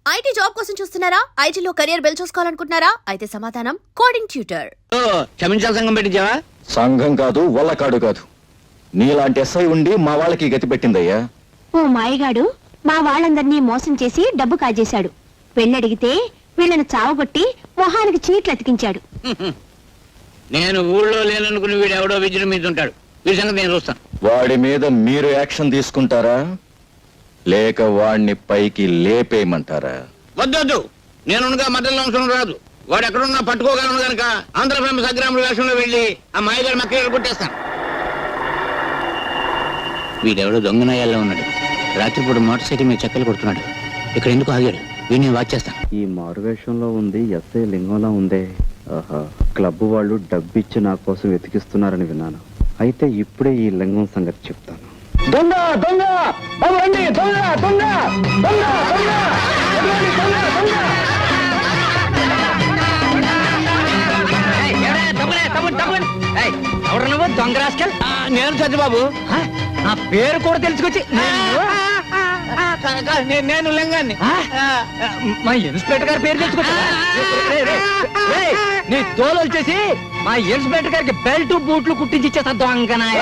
IT job కోసం చూస్తున్నారా? ఐటీలో కెరియర్ బిల్డ్ చూసుకోవాలనుకుంటున్నారా? అయితే సమాధానం కోడింగ్ ట్యూటర్. క్షమించాల సంఘం పెట్టించావా? సంఘం కాదు, వల్లకాడు కాదు. నీలాంటి ఎస్ఐ ఉండి మా వాళ్ళకి గతి పెట్టిందయ్యా. ఓ మాయగాడు మా వాళ్ళందరినీ మోసం చేసి డబ్బు కాజేశాడు. పెళ్ళడిగితే వీళ్ళని చావగొట్టి మొహానికి చీట్లు అతికించాడు. నేను ఊళ్ళో లేననుకుని వీడు ఎవడో విజయం మీద ఉంటాడు. వీడి సంగతి నేను చూస్తాను. వాడి మీద మీరు యాక్షన్ తీసుకుంటారా లేక వాడిని పైకి లేపేయమంటారా? వద్దొద్దు, నేనుగా మధ్యలో అవసరం రాదు. వాడు ఎక్కడున్నా పట్టుకోగలను గనక ఆంధ్ర ఫేమస్ అగ్రాముల వేషంలో వెళ్ళి ఆ మాయగారి మక్కలు కొట్టేస్తాను. వీడెవడో దొంగనాయాల్లో ఉన్నాడు. రాత్రిపూట మోటార్ సైకిల్ మీద చెక్కలు కొడుతున్నాడు. ఇక్కడ ఎందుకు ఆగాడు? వీడిని వాచ్ చేస్తాను. ఈ మారువేషంలో ఉంది ఎస్ఐ లింగంలా ఉందే. ఆహా, క్లబ్ వాళ్ళు డబ్బిచ్చి నా కోసం వెతికిస్తున్నారని విన్నాను. అయితే ఇప్పుడే ఈ లింగం సంగతి చెప్తాను. దొంగ దొంగ బాబు రండి, దొంగ దొంగ దొంగ దొంగ దొంగ రాస్కల్. నేను చంద్రబాబు. నా పేరు కూడా తెలుసుకొచ్చి నేను లింగాన్ని మా ఇన్స్పెక్టర్ గారి పేరు తెలుసుకొచ్చా. నీ తోలు వచ్చేసి మా ఇన్స్పెక్టర్ గారికి బెల్ట్ బూట్లు కుట్టించి ఇచ్చేస్తా. దొంగనాయ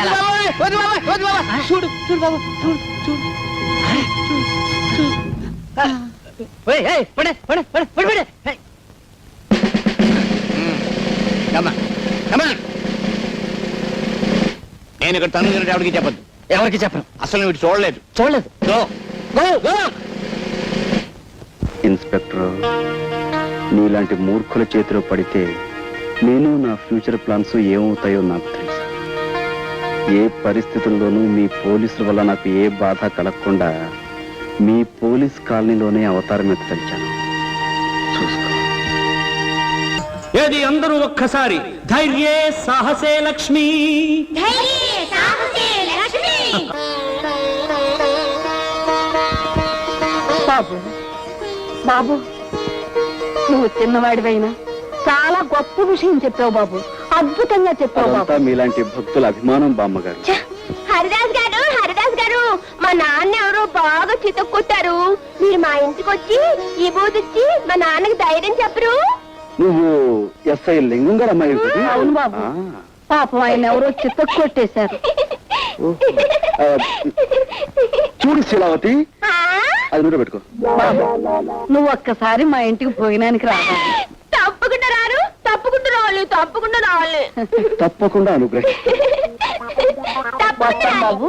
చూడు చూడు బాబు, చూడు చూడు నేను ఇక్కడ తను ఎవరికి చెప్పద్దు. ఎవరికి చెప్పను. అసలు వీడు చూడలేదు. ఇన్స్పెక్టర్, నీలాంటి మూర్ఖుల చేతిలో పడితే నేను నా ఫ్యూచర్ ప్లాన్స్ ఏమవుతాయో నాకు తెలుసు. ఏ పరిస్థితుల్లోనూ మీ పోలీసుల వల్ల నాకు ఏ బాధ కలగకుండా మీ పోలీస్ కాలనీలోనే అవతారం ఎత్తించాను. చూసుకో. ఏది అందరూ ఒక్కసారి ధైర్యే సాహసే లక్ష్మి. బాబు బాబు, నువ్వు చిన్నవాడివైనా చాలా గొప్ప విషయం చెప్పావు బాబు. అద్భుతంగా చెప్పావు బాబు. మీలాంటి భక్తుల అభిమానం బామ్మగారు. హరిదాస్ గారు మా నాన్న ఎవరో బాగా చితక్కొట్టారు. మీరు మా ఇంటికి వచ్చి ఈ బూదిచ్చి మా నాన్నకి ధైర్యం చెప్పరు. నువ్వు ఎస్ఐ లింగం గారు అమ్మాయి? అవును బాబు. పాపం ఆయన ఎవరో చితక్కొట్టేశారు. చూడు శీలావతి, అది నూట పెట్టుకో. నువ్వు ఒక్కసారి మా ఇంటికి భోజనానికి రావాలి. తప్పకుండా రావాలి. తప్పకుండా అనుగ్రహం. వస్తాను బాబు,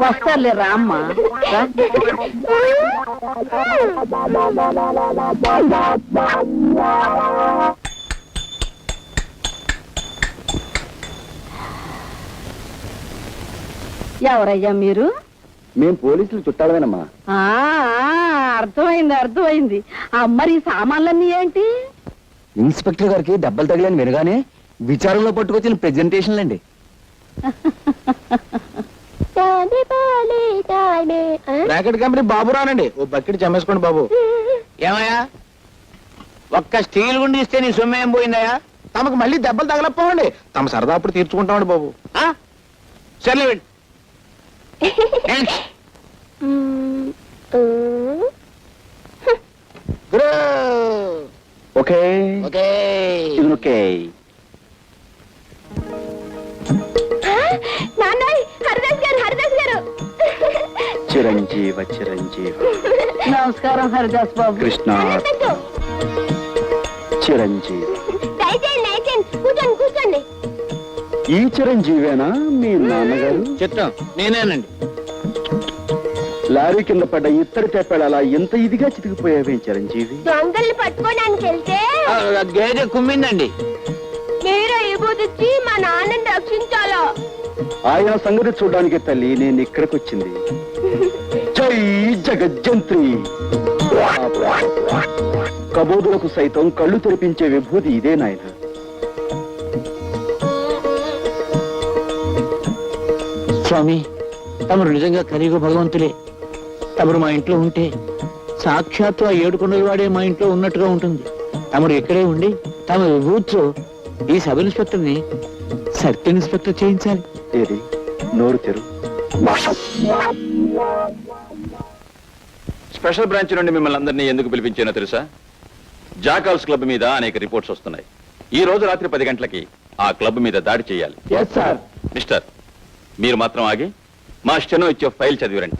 వస్తారులే. రామ్మా రా. ఎవరయ్యా మీరు? మేం పోలీసులు చుట్టాలమేనమ్మా. అర్థమైంది. మరి సామాన్లన్నీ ఏంటి? ఇన్స్పెక్టర్ గారికి దెబ్బలు తగిలని వినగానే విచారంలో పట్టుకొచ్చిన ప్రెజెంటేషన్లు అండి. బ్రాకెట్ కంపెనీ బాబు రానండి. ఓ బకెట్ చమ్మేసుకోండి బాబు. ఏమయ్యా, ఒక్క స్టీల్ గుండి ఇస్తే నీ సొమ్ము ఏం పోయిందయ్యా? తమకు మళ్ళీ దెబ్బలు తగలపోవండి. తమ సరదా అప్పుడు తీర్చుకుంటామండి బాబు. సర్లే ఓకే ఓకే. హరిదాస్ గారు. చిరంజీవ. నమస్కారం హరిదాస్ బాబు. కృష్ణ. చిరంజీవి. కూర్చోండి. ఈ చిరంజీవేనా మీ నాన్నగారు? చెప్తాం, నేనేనండి. లారీ కింద పడ్డ ఇత్తడి తెప్పాడు అలా ఎంత ఇదిగా చితికిపోయావేం చిరంజీవి? దొంగల్ని పట్టుకోడానికి వెళ్తే గేదె కుమ్మిందండి. మీరు ఇబుదిచ్చి మా నాన్నని రక్షించాలా? ఆయన సంగతి చూడడానికి తల్లి నేను ఇక్కడికి వచ్చింది. జై జగజ్జంత్రి. కబోదులకు సైతం కళ్ళు తెరిపించే విభూతి ఇదే నాయన. స్వామి, తమరు నిజంగా కలియుగ భగవంతులే. తమరు మా ఇంట్లో ఉంటే సాక్షాత్తు ఆ 7 కొండల వాడే మా ఇంట్లో ఉన్నట్టుగా ఉంటుంది. తమరు ఇక్కడే ఉండి తమ విభూతితో ఈ సబ్ ఇన్స్పెక్టర్ ని సర్కిల్ ఇన్స్పెక్టర్ చేయించాలి. ఏది నోరు తెరు. స్పెషల్ బ్రాంచ్ నుండి మిమ్మల్ని అందరినీ ఎందుకు పిలిపించానో తెలుసా? జాకాల్స్ క్లబ్ మీద అనేక రిపోర్ట్స్ వస్తున్నాయి. ఈ రోజు రాత్రి 10 గంటలకి ఆ క్లబ్ మీద దాడి చేయాలి. Yes sir. మిస్టర్, మీరు మాత్రం ఆగి మా స్టెనో ఇచ్చే ఫైల్ చదివిరండి.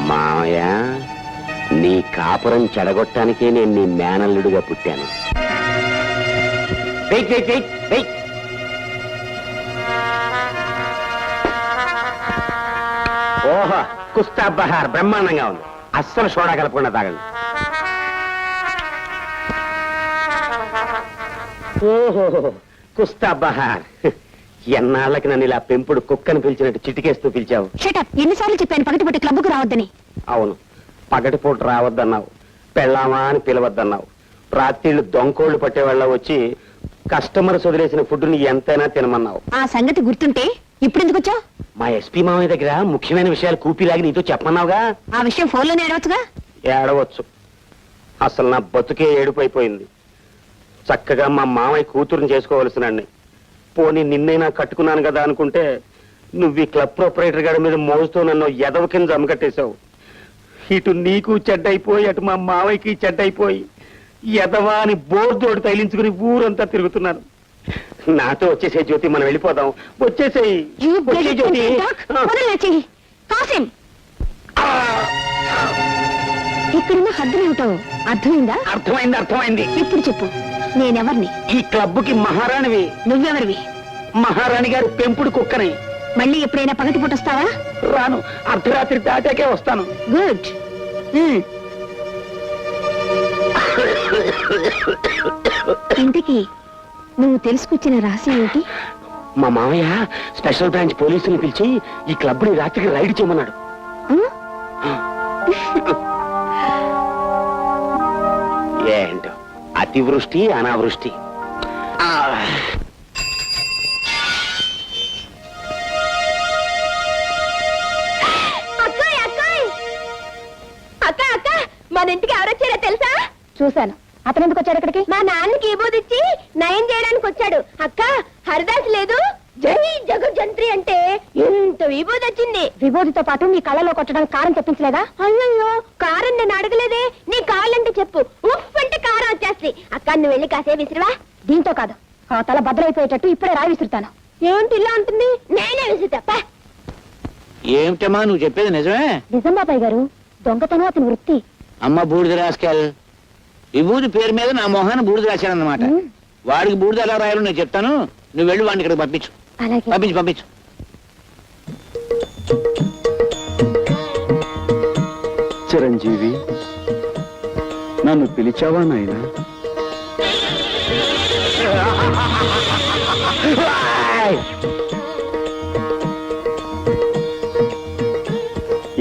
మామయ్య, నీ కాపురం చెడగొట్టానికే నేను నీ మేనల్లుడిగా పుట్టాను. Wait wait wait wait. ఓహో, కుస్తా బహార్ బ్రహ్మాండంగా ఉంది. అస్సలు సోడా కలపకుండా తాగండి. ఓహో, కుస్తా బహార్. ఎన్నాళ్ళకి నన్ను ఇలా పెంపుడు కుక్కను పిలిచినట్టు చిటికేస్తూ పిలిచావు. షటప్, ఎన్నిసార్లు చెప్పాను పగటిపూట క్లబ్కు రావద్దని. అవును, పగటిపూట రావద్దన్నావు, పెళ్ళామా అని పిలవద్దన్నావు. రాత్రిళ్ళు దొంకోళ్లు పట్టేవాళ్ళ వచ్చి కస్టమర్స్ వదిలేసిన ఫుడ్ని ఎంతైనా తినమన్నావు. ఆ సంగతి గుర్తుంటే ఇప్పుడు ఎందుకు వచ్చావు? మా ఎస్పీ మామయ్య దగ్గర ముఖ్యమైన విషయాలు కూపిలాగి నీతో చెప్పమన్నావుగా. ఆ విషయం ఫోన్లోనే ఏడవచ్చుగా. ఏడవచ్చు. అసలు నా బతుకే ఏడుపైపోయింది. చక్కగా మా మామయ్య కూతురుని చేసుకోవలసినండి. పోనీ నిన్నైనా కట్టుకున్నాను కదా అనుకుంటే నువ్వు ఈ క్లబ్ ప్రొపరేటర్ గారి మీద మోజుతో నన్ను ఎదవ కింద జమకట్టేశావు. ఇటు నీకు చెడ్డైపోయి, అటు మా మావయ్యకి చెడ్డైపోయి ఎదవా అని బోర్దోడు తగిలించుకుని ఊరంతా తిరుగుతున్నాను. నాతో వచ్చేసే జ్యోతి, మనం వెళ్ళిపోదాం. వచ్చేసేయి. వచ్చే జ్యోతి. కాసిం, ఇక్కడున్న హద్దులేమిటో అర్థమైందా? అర్థమైంది, అర్థమైంది. ఇప్పుడు చెప్పు, నేనెవర్ని? ఈ క్లబ్కి మహారాణివి. నువ్వెవరివి? మహారాణి గారి పెంపుడు కుక్కని. మళ్ళీ ఎప్పుడైనా పగటిపూట వస్తావా? రాను, అర్ధరాత్రి దాటాకే వస్తాను. గుడ్. ఇంతకీ నువ్వు తెలుసుకొచ్చిన రహస్యం ఏంటి? మా మామయ్య స్పెషల్ బ్రాంచ్ పోలీసుని పిలిచి ఈ క్లబ్ ని రాత్రికి రైడ్ చేయమన్నాడు. ఏంటో అతివృష్టి అనావృష్టి. అక్క అక్క, మన ఇంటికి ఎవరొచ్చారో తెలుసా? చూశాను. అతను ఎందుకు వచ్చాడు ఇక్కడికి? మా నాన్నకి ఇచ్చి నయం చేయడానికి వచ్చాడు. అక్క, హరిదాస్ లేదు, జై జగజ్జంత్రి అంటే ఎంత విభూది వచ్చింది. విభూతితో పాటు నీ కళ్ళలో కొట్టడానికి కారం తెప్పించలేదా? అయ్యో, కారం నేను అడగలేదే. నీ కావాలంటే చెప్పు, ఉఫ్ అంటే కారం వచ్చేస్తుంది. అక్క, నువ్వు వెళ్ళి కాసే విసిరివా. దీంతో కాదు, ఆ తల భద్రైపోయేటట్టు ఇప్పుడే రాయి విసురుతాను. ఏమిటి ఇలా ఉంటుంది? నేనే విసురుతా. ఏమిటమ్మా నువ్వు చెప్పేది నిజమే? నిజం బాబాయ్ గారు, దొంగతనం అతని వృత్తి. అమ్మ బూడిద రాసుకెళ్ళ విభూతి పేరు మీద నా మొహాన్ని బూడిద రాశానన్నమాట. వాడికి బూడిద ఎలా రాయాలో నేను చెప్తాను. నువ్వు వెళ్ళి వాడిని ఇక్కడికి పంపించు. అలాగే. పంపించు పంపించు. చిరంజీవి, నన్ను పిలిచావా నాయనా?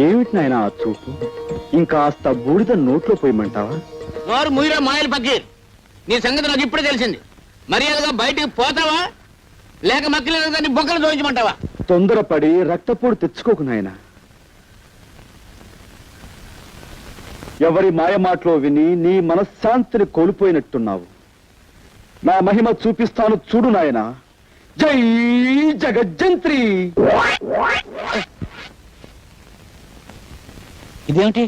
ఏమిటి నాయనా ఆ చూపు? ఇంకాస్త బూడిద నోట్లో పోయమంటావా? నోరు ముయిరా మాయలు పక్కీర్. నీ సంగతి నాకు ఇప్పుడే తెలిసింది. మర్యాదగా బయటికి పోతావా లేక మక్కలేదని బొక్కలు చూపించమంటావా? తొందరపడి రక్తపోటు తెచ్చుకోకు నాయనా. ఎవరి మాయమాటలో విని నీ మనశ్శాంతిని కోల్పోయినట్టున్నావు. నా మహిమ చూపిస్తాను చూడు నాయనా. జై జగజ్జంత్రి. ఇదేమిటి?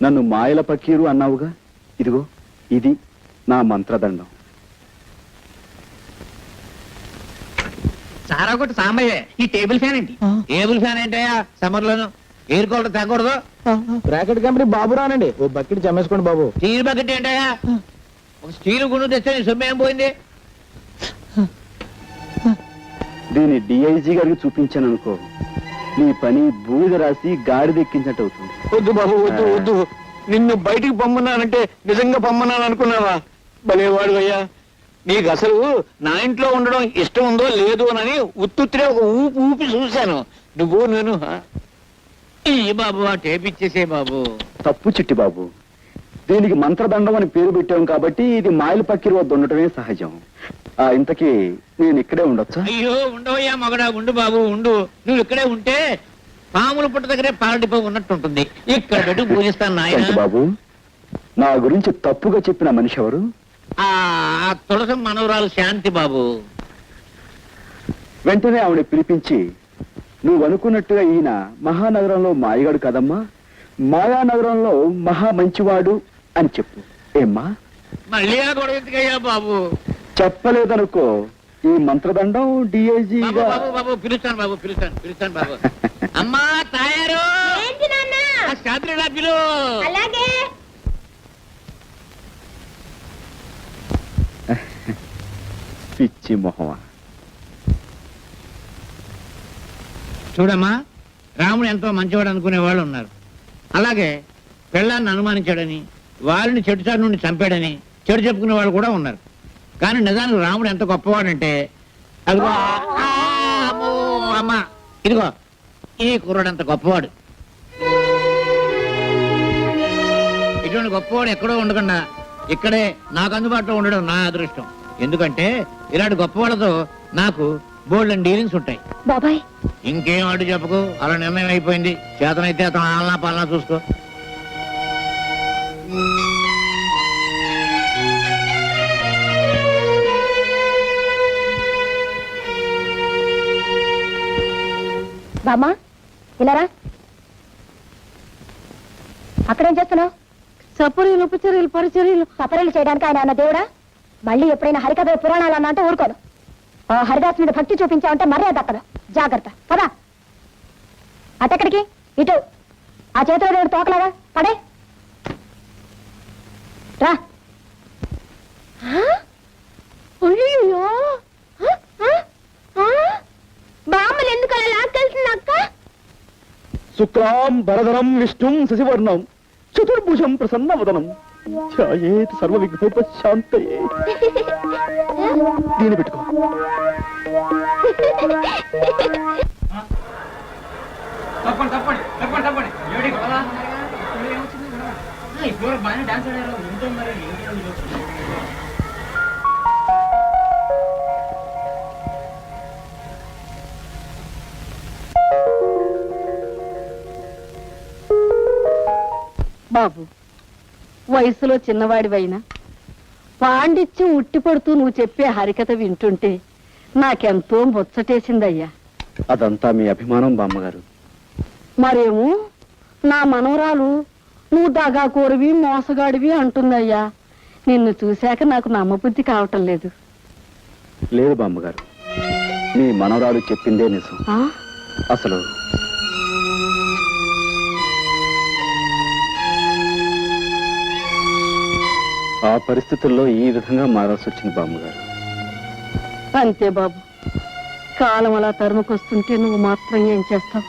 నన్ను మాయల పకీరు అన్నావుగా, ఇదిగో ఇది నా మంత్రదండం. సారా కొట్టు సాంబయ్య, ఈ టేబుల్ ఫ్యాన్ ఏంటి? టేబుల్ ఫ్యాన్ ఏంటయ్యా? సమ్మర్ లోను ఎయిర్ కూలర్ తగ్గకూడదు. బ్రాకెట్ కంపెనీ బాబు రానండి. ఓ బకెట్ జమేసుకోండి బాబు. స్టీల్ బకెట్ ఏంటయ్యా? ఒక స్టీల్ గుండు తెస్తే నీ సొమ్ము ఏం పోయింది? దీన్ని డిఐజీ గారికి చూపించాను అనుకో, నీ పని బూడిద రాసి గాడిదెక్కించినట్టు అవుతుంది. వద్దు బాబు, వద్దు వద్దు. నిన్ను బయటికి పొమ్మన్నానంటే నిజంగా పొమ్మన్నాను అనుకున్నావా? భలేవాడు అయ్యా. నీకు అసలు నా ఇంట్లో ఉండడం ఇష్టం ఉందో లేదో అని ఉత్తుత్తిరే ఒక ఊపి ఊపి చూశాను. నువ్వు నేను ఈ బాబు ఆ టేప్ ఇచ్చేసే బాబు. తప్పు చిట్టి బాబు, దీనికి మంత్రదండం అని పేరు పెట్టాం కాబట్టి ఇది మాయల పక్కిరి వద్ద ఉండటమే సహజం. ఇంతకీ నేను ఇక్కడే ఉండొచ్చా? అయ్యో ఉండవయ్యా మగడా, ఉండు బాబు ఉండు. నువ్వు ఇక్కడే ఉంటే పాముల పుట్ట దగ్గరే పాలడిపో ఉన్నట్టు ఉంటుంది. ఇక్కడ పెట్టి పూజిస్తాను నాయన. బాబు, నా గురించి తప్పుగా చెప్పిన మనిషి ఎవరు? ఆ తులసి మనవరాలు శాంతి బాబు. వెంటనే ఆవిడ పిలిపించి, నువ్వు అనుకున్నట్టుగా ఈయన మహానగరంలో మాయగాడు కదమ్మా, మాయానగరంలో మహా మంచివాడు అని చెప్పు. ఏమ్మా? మళ్ళీ ఆ గొడవ ఎందుకయ్యా బాబు? చెప్పలేదనుకో, ఈ మంత్రదండం బాబు డిఐజీగా. బాబు బాబు పిలుస్తాను బాబు, పిలుస్తాను బాబు. అమ్మా తయారు, ఏంటి నాన్న? ఆ శాంతి ఇలా పిలు. అలాగే. పిచ్చి మొహమా. చూడమ్మా, రాముడు ఎంతో మంచివాడు అనుకునే వాళ్ళు ఉన్నారు. అలాగే పెళ్ళాన్ని అనుమానించాడని, వాళ్ళని చెడుచాటు నుండి చంపాడని చెడు చెప్పుకునే వాళ్ళు కూడా ఉన్నారు. కానీ నిజానికి రాముడు ఎంత గొప్పవాడంటే, అదిగో అమ్మో, అమ్మ ఇదిగో ఈ కుర్రాడు అంత గొప్పవాడు. ఇటువంటి గొప్పవాడు ఎక్కడో ఉండకుండా ఇక్కడే నాకు అందుబాటులో ఉండడం నా అదృష్టం. ఎందుకంటే ఇలాంటి గొప్పవాళ్ళతో నాకు బోల్డ్ డీలింగ్స్ ఉంటాయి. బాబాయ్, ఇంకేం అడ్డు చెప్పకు, అలా నిర్ణయం అయిపోయింది. చేతనైతే అతను ఆలనా పాలనా చూసుకో. బామ్మా ఇలారా. అక్కడేం చేస్తున్నావు? సపరీలు ఉపచర్యలు పరిచర్యలు సపరీలు చేయడానికి ఆయన అన్న దేవుడా? మళ్ళీ ఎప్పుడైనా హరికథ పురాణాలు అన్న అంటే ఊరుకోను. ఆ హరిదాస్ మీద భక్తి చూపించావంటే మర్యాద దక్కదు. జాగ్రత్త పదా. అటెక్కడికి? ఇటు. ఆ చేతిలో దేవుడు తోకలాగా పడే రా. అయ్యో, బామ్మలు ఎందుకు అలా లాక్కెళ్తుంది అక్క? శుక్లాం భరధరం విష్ణుం శశివర్ణం చతుర్భుజం ప్రసన్నవదనం ఛాయేత్ సర్వ విఘ్నోపశాంతయే. దీని పెట్టుకో. బాబు, వయసులో చిన్నవాడివైనా పాండిత్యం ఉట్టిపడుతూ నువ్వు చెప్పే హరికథ వింటుంటే నాకెంతో ముచ్చటేసిందయ్యా. అదంతా మీ అభిమానం బామ్మగారు. మరేమో నా మనవరాలు నువ్వు దగాకోరివి మోసగాడివి అంటుందయ్యా. నిన్ను చూశాక నాకు నమ్మబుద్ధి కావటం లేదు. లేదు బామ్మగారు, మీ మనవరాలు చెప్పిందే నిజం. ఆ? అసలు ఆ పరిస్థితుల్లో ఈ విధంగా మారాల్సి వచ్చింది బామ్మగారు. అంతే బాబు, కాలం అలా తరుముకొస్తుంటే నువ్వు మాత్రం ఏం చేస్తావు?